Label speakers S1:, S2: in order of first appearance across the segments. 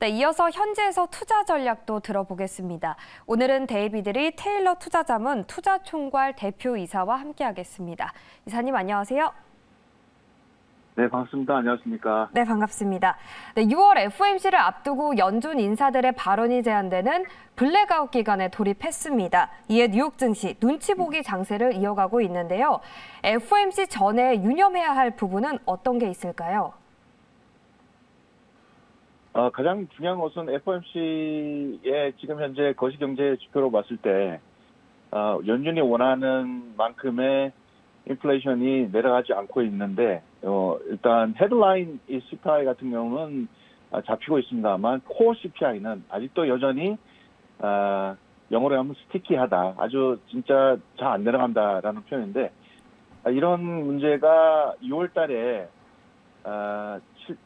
S1: 네, 이어서 현지에서 투자 전략도 들어보겠습니다. 오늘은 데이비드 테일러 투자자문 투자총괄 대표이사와 함께하겠습니다. 이사님 안녕하세요.
S2: 네, 반갑습니다. 안녕하십니까.
S1: 네, 반갑습니다. 네, 6월 FOMC를 앞두고 연준 인사들의 발언이 제한되는 블랙아웃 기간에 돌입했습니다. 이에 뉴욕 증시 눈치 보기 장세를 이어가고 있는데요. FOMC 전에 유념해야 할 부분은 어떤 게 있을까요?
S2: 가장 중요한 것은 FOMC의 지금 현재 거시경제 지표로 봤을 때 연준이 원하는 만큼의 인플레이션이 내려가지 않고 있는데 일단 헤드라인 CPI 같은 경우는 잡히고 있습니다만 코어 CPI는 아직도 여전히 영어로 하면 스티키하다. 아주 진짜 잘 안 내려간다라는 표현인데 이런 문제가 6월 달에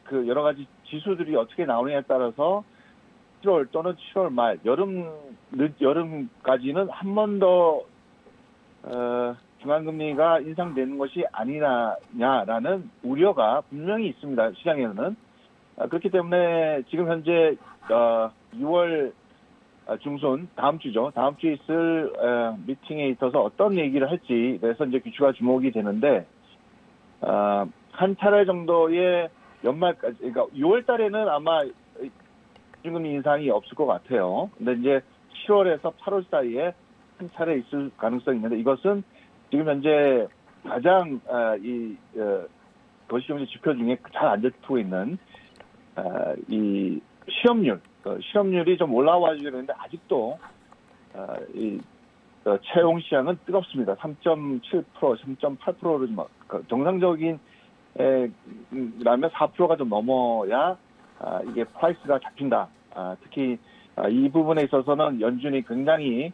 S2: 그 여러 가지 지수들이 어떻게 나오느냐에 따라서 7월 또는 7월 말 여름까지는 한 번 더 중앙금리가 인상되는 것이 아니냐라는 우려가 분명히 있습니다. 시장에는. 그렇기 때문에 지금 현재 6월 중순 다음 주죠. 다음 주에 있을 미팅에 있어서 어떤 얘기를 할지 그래서 이제 귀추가 주목이 되는데 한 차례 정도의 연말까지, 그러니까 6월 달에는 아마 기준금리 인상이 없을 것 같아요. 근데 이제 7월에서 8월 사이에 한 차례 있을 가능성이 있는데 이것은 지금 현재 가장 거시경제 지표 중에 잘 안 잡히고 있는 이 실업률이 좀 올라와주려 했는데 아직도 채용 시장은 뜨겁습니다. 3.7%, 3.8%를 정상적인 라면 4%가 좀 넘어야 이게 프라이스가 잡힌다. 특히 이 부분에 있어서는 연준이 굉장히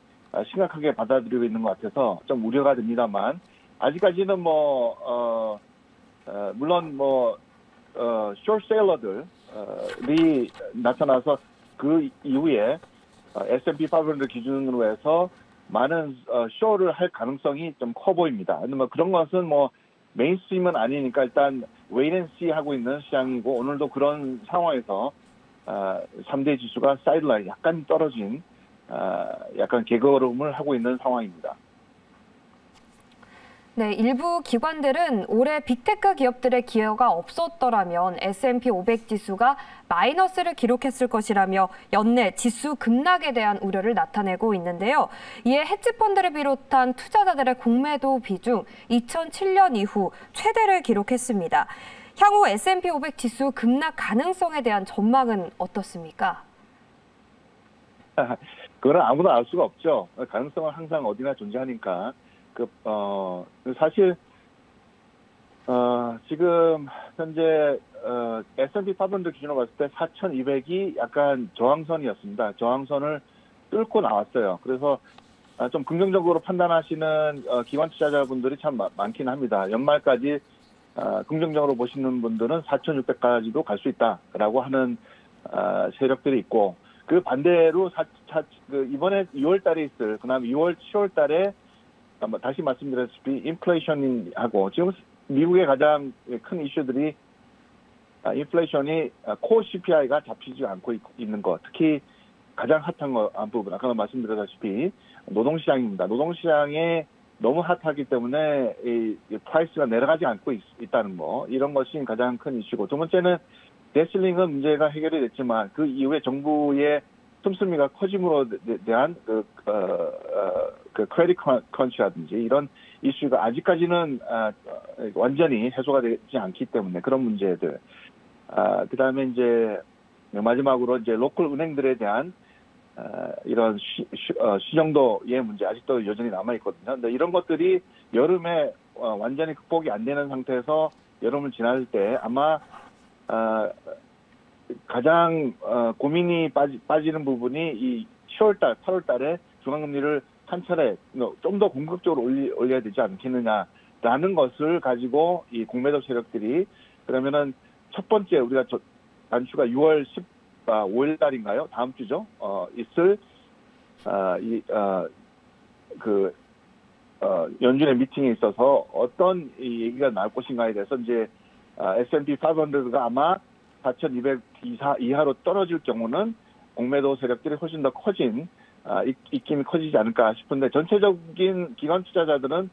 S2: 심각하게 받아들이고 있는 것 같아서 좀 우려가 됩니다만 아직까지는 물론 숏셀러들이 나타나서 그 이후에 S&P 500 기준으로 해서 많은 쇼를 할 가능성이 좀 커 보입니다. 근데 그런 것은 메인스트림은 아니니까 일단 웨이앤시 하고 있는 시장이고 오늘도 그런 상황에서 3대 지수가 사이드라인 약간 떨어진 약간 개걸음을 하고 있는 상황입니다.
S1: 네, 일부 기관들은 올해 빅테크 기업들의 기여가 없었더라면 S&P 500 지수가 마이너스를 기록했을 것이라며 연내 지수 급락에 대한 우려를 나타내고 있는데요. 이에 헤지펀드를 비롯한 투자자들의 공매도 비중 2007년 이후 최대를 기록했습니다. 향후 S&P 500 지수 급락 가능성에 대한 전망은 어떻습니까?
S2: 그거는 아무도 알 수가 없죠. 가능성은 항상 어디나 존재하니까. 사실 지금 현재 S&P 500 기준으로 봤을 때 4,200이 약간 저항선이었습니다. 저항선을 뚫고 나왔어요. 그래서 좀 긍정적으로 판단하시는 기관 투자자분들이 참 많긴 합니다. 연말까지 긍정적으로 보시는 분들은 4,600까지도 갈 수 있다라고 하는 세력들이 있고 그 반대로 이번에 2월 달에 있을 그다음 2월, 7월 달에 다시 말씀드렸다시피 인플레이션하고 지금 미국의 가장 큰 이슈들이 인플레이션이 코어 CPI가 잡히지 않고 있는 것, 특히 가장 핫한 부분, 아까 말씀드렸다시피 노동시장입니다. 노동시장에 너무 핫하기 때문에 이 프라이스가 내려가지 않고 있다는 거, 이런 것이 가장 큰 이슈고 두 번째는 데슬링은 문제가 해결이 됐지만 그 이후에 정부의 씀씀이가 커짐으로 대한 그 크레딧 crunch라든지 이런 이슈가 아직까지는 완전히 해소가 되지 않기 때문에 그런 문제들. 그다음에 이제 마지막으로 이제 로컬 은행들에 대한 이런 신용도의 문제 아직도 여전히 남아 있거든요. 근데 이런 것들이 여름에 완전히 극복이 안 되는 상태에서 여름을 지날 때 아마 가장 고민이 빠지는 부분이 이 10월달, 8월달에 중앙금리를 한 차례 좀 더 공격적으로 올려야 되지 않겠느냐라는 것을 가지고 이 공매도 세력들이 그러면은 첫 번째 우리가 단추가 6월 15일 날인가요? 다음 주죠. 있을 연준의 미팅에 있어서 어떤 얘기가 나올 것인가에 대해서 이제 S&P 500가 아마 4,200 이하로 떨어질 경우는 공매도 세력들이 훨씬 더 커진 입김이 커지지 않을까 싶은데 전체적인 기관 투자자들은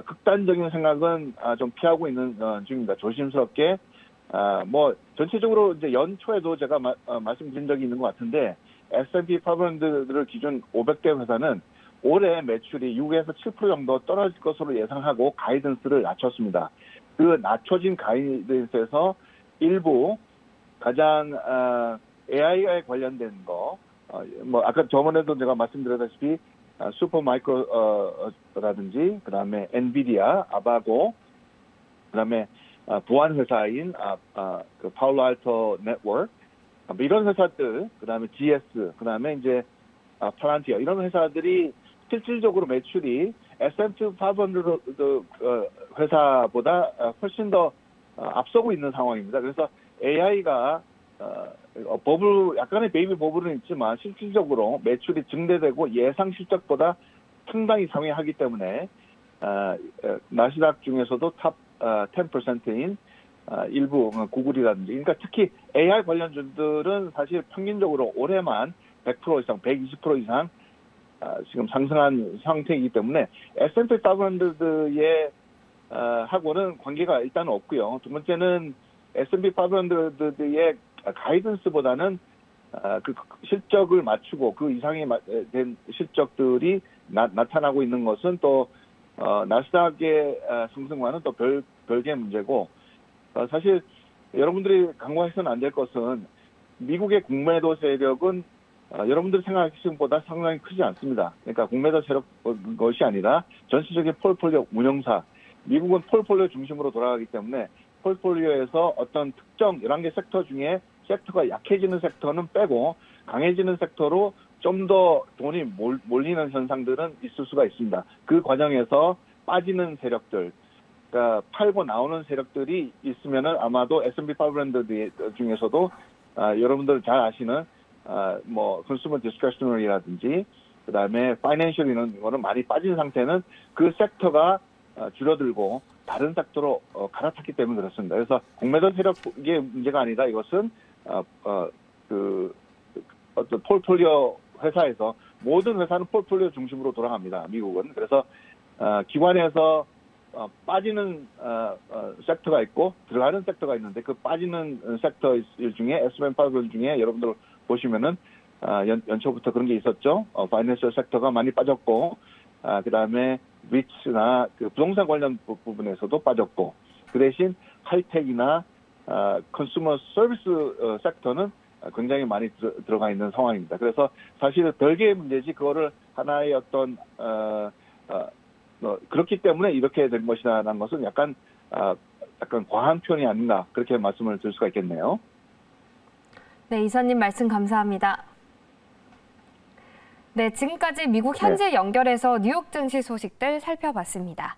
S2: 극단적인 생각은 좀 피하고 있는 중입니다. 조심스럽게 뭐 전체적으로 이제 연초에도 제가 말씀드린 적이 있는 것 같은데 S&P 500를 기준 500대 회사는 올해 매출이 6에서 7% 정도 떨어질 것으로 예상하고 가이던스를 낮췄습니다. 그 낮춰진 가이던스에서 일부 가장 AI에 관련된 거, 뭐 아까 저번에도 제가 말씀드렸다시피 슈퍼마이크로라든지 그다음에 엔비디아, 아바고, 그다음에 보안 회사인 그 파울로 알토 네트워크 이런 회사들, 그다음에 GS, 그다음에 이제 팔란티어 이런 회사들이 실질적으로 매출이 S&P 500 회사보다 훨씬 더 앞서고 있는 상황입니다. 그래서 AI가 약간의 베이비 버블은 있지만 실질적으로 매출이 증대되고 예상 실적보다 상당히 상회하기 때문에 나스닥 중에서도 탑 10%인 일부 구글이라든지, 그러니까 특히 AI 관련주들은 사실 평균적으로 올해만 100% 이상, 120% 이상 지금 상승한 상태이기 때문에 S&P 500의 하고는 관계가 일단 없고요. 두 번째는 S&P 500의 가이던스보다는 그 실적을 맞추고 그 이상이 된 실적들이 나타나고 있는 것은 또 나스닥의 상승과는 또 별개의 문제고, 사실 여러분들이 간과해서는 안 될 것은 미국의 공매도 세력은 여러분들이 생각하시는 것보다 상당히 크지 않습니다. 그러니까 공매도 세력 것이 아니라 전체적인 폴폴리오 운영사, 미국은 폴폴리오 중심으로 돌아가기 때문에 폴폴리오에서 어떤 특정 11개 섹터 중에 섹터가 약해지는 섹터는 빼고 강해지는 섹터로 좀 더 돈이 몰리는 현상들은 있을 수가 있습니다. 그 과정에서 빠지는 세력들, 그러니까 팔고 나오는 세력들이 있으면은 아마도 S&P 500 중에서도 여러분들 잘 아시는 뭐 컨슈머 디스크레셔너리라든지 그다음에 파이낸셜 이런 거는 많이 빠진 상태는 그 섹터가 줄어들고 다른 섹터로 갈아탔기 때문에 그렇습니다. 그래서 공매도 세력의 문제가 아니다. 이것은 그 어떤 폴폴리오 회사에서 모든 회사는 폴폴리오 중심으로 돌아갑니다. 미국은. 그래서 기관에서 빠지는 섹터가 있고 들어가는 섹터가 있는데 그 빠지는 섹터 중에 S&P 500 중에 여러분들 보시면은 연초부터 그런 게 있었죠. 파이낸셜 섹터가 많이 빠졌고, 그다음에 리츠나 그 부동산 관련 부분에서도 빠졌고, 그 대신 하이텍이나 컨슈머 서비스 섹터는 굉장히 많이 들어가 있는 상황입니다. 그래서 사실 별개의 문제지 그거를 하나의 어떤 그렇기 때문에 이렇게 된 것이라는 것은 약간 과한 표현이 아닌가 그렇게 말씀을 드릴 수가 있겠네요.
S1: 네, 이사님 말씀 감사합니다. 네, 지금까지 미국 현지 연결해서 뉴욕 증시 소식들 살펴봤습니다.